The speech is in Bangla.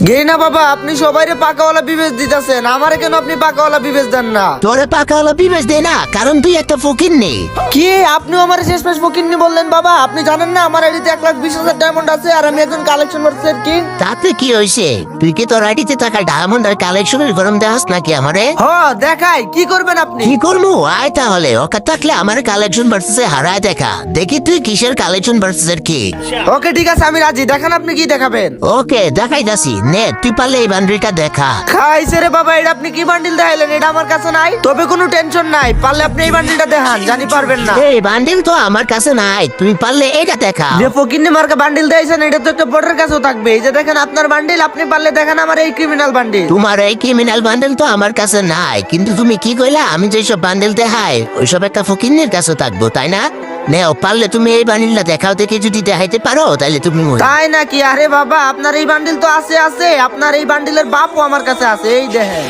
গেই না বাবা, আপনি সবাইরে পাকাওয়ালা বিবেচ দিতেছেন, আমারে কেন আপনি পাকাওয়ালা বিবেচ দেন না? তোরে পাকাওয়ালা বিবেচ দে না, কারণ তুই একটা ফকির নেই। কি আপনিও আমার শেষমেশ ফকিন্নি বললেন বাবা? আপনি জানেন না আমার আইডিতে 1,20,000 ডায়মন্ড আছে আর আমি একজন কালেকশন ভার্সের কিং। তাতে কি হয়েছে? তুই কি তোর আইডিতে থাকা ডায়মন্ড আর কালেকশনের গরম দেখাস নাকি আমারে? হ দেখাই, কি করবেন আপনি? কি করবো? আয় তাহলে, ওকে থাকলে আমার কালেকশন ভার্সেসে হারায় দেখা, দেখি তুই কিসের কালেকশন ভার্সেসের কি। ওকে ঠিক আছে, আমি রাজি। দেখান আপনি কি দেখাবেন। ওকে দেখাইতাছি, নে তুই পারলে এই বান্ডেলটা দেখা। খাইছে রে বাবা, এটা আপনি কি বান্ডিল দেখাইলেন? এটা আমার কাছে নাই, তবে কোনো টেনশন নাই, পারলে আপনি এই বান্ডিলটা দেখান, জানি পারবেন না। এই বান্ডেল তো আমার কাছে নাই, তুই পারলে এটা দেখা। যে ফকিন্নি মার্কা বান্ডিল দিয়েছেন এটা তো একটা বড়ের কাছেও থাকবে। এই যে দেখেন আপনার বান্ডিল, আপনি পারলে দেখেন আমার এই ক্রিমিনাল বান্ডিল। তোমার এই ক্রিমিনাল বান্ডেল তো আমার কাছে নাই, কিন্তু তুমি কি কইলা আমি যেসব বান্ডেল দেখাই ওইসব একটা ফকিন্নির কাছে থাকবো, তাই না? নেও, পারলে তুমি এই বান্ডেলটা দেখাও, দেখে যদি দেখাইতে পারো তাহলে তুমি মরে। তাই নাকি? আরে বাবা, আপনার এই বান্ডিল তো আছে, আপনার এই বান্ডিলের বাপও আমার কাছে আছে, এই দেখেন।